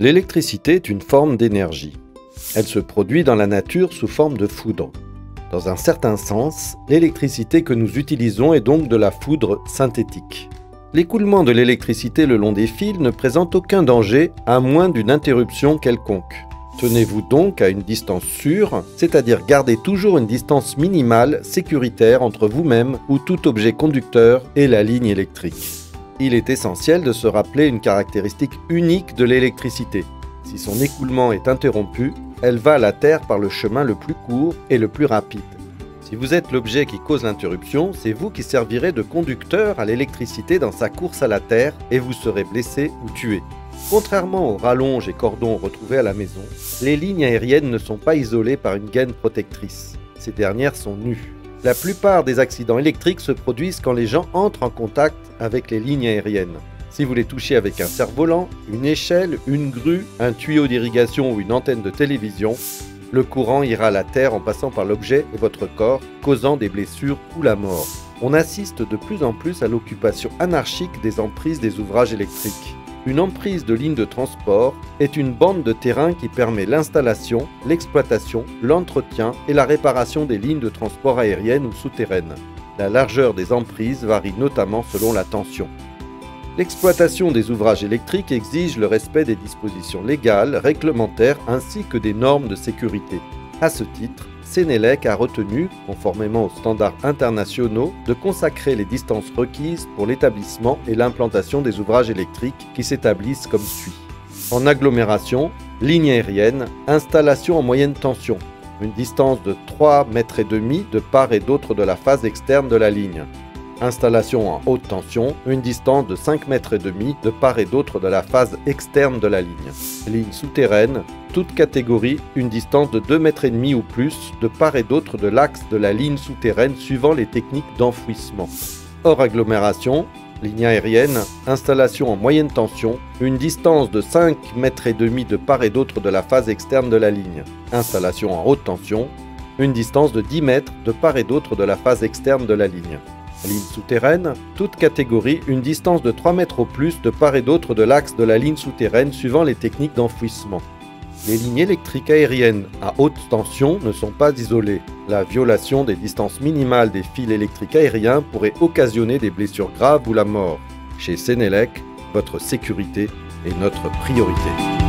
L'électricité est une forme d'énergie. Elle se produit dans la nature sous forme de foudre. Dans un certain sens, l'électricité que nous utilisons est donc de la foudre synthétique. L'écoulement de l'électricité le long des fils ne présente aucun danger à moins d'une interruption quelconque. Tenez-vous donc à une distance sûre, c'est-à-dire gardez toujours une distance minimale sécuritaire entre vous-même ou tout objet conducteur et la ligne électrique. Il est essentiel de se rappeler une caractéristique unique de l'électricité. Si son écoulement est interrompu, elle va à la Terre par le chemin le plus court et le plus rapide. Si vous êtes l'objet qui cause l'interruption, c'est vous qui servirez de conducteur à l'électricité dans sa course à la Terre et vous serez blessé ou tué. Contrairement aux rallonges et cordons retrouvés à la maison, les lignes aériennes ne sont pas isolées par une gaine protectrice. Ces dernières sont nues. La plupart des accidents électriques se produisent quand les gens entrent en contact avec les lignes aériennes. Si vous les touchez avec un cerf-volant, une échelle, une grue, un tuyau d'irrigation ou une antenne de télévision, le courant ira à la terre en passant par l'objet et votre corps, causant des blessures ou la mort. On assiste de plus en plus à l'occupation anarchique des emprises des ouvrages électriques. Une emprise de ligne de transport est une bande de terrain qui permet l'installation, l'exploitation, l'entretien et la réparation des lignes de transport aériennes ou souterraines. La largeur des emprises varie notamment selon la tension. L'exploitation des ouvrages électriques exige le respect des dispositions légales, réglementaires ainsi que des normes de sécurité. À ce titre, Sénélec a retenu, conformément aux standards internationaux, de consacrer les distances requises pour l'établissement et l'implantation des ouvrages électriques qui s'établissent comme suit. En agglomération, ligne aérienne, installation en moyenne tension, une distance de 3,5 mètres de part et d'autre de la phase externe de la ligne. Installation en haute tension, une distance de 5,5 mètres de part et d'autre de la phase externe de la ligne. Ligne souterraine, toute catégorie, une distance de 2,5 mètres ou plus de part et d'autre de l'axe de la ligne souterraine suivant les techniques d'enfouissement. Hors agglomération, ligne aérienne, installation en moyenne tension, une distance de 5,5 mètres de part et d'autre de la phase externe de la ligne. Installation en haute tension, une distance de 10 mètres de part et d'autre de la phase externe de la ligne. Ligne souterraine, toute catégorie, une distance de 3 mètres au plus de part et d'autre de l'axe de la ligne souterraine suivant les techniques d'enfouissement. Les lignes électriques aériennes à haute tension ne sont pas isolées. La violation des distances minimales des fils électriques aériens pourrait occasionner des blessures graves ou la mort. Chez Sénélec, votre sécurité est notre priorité.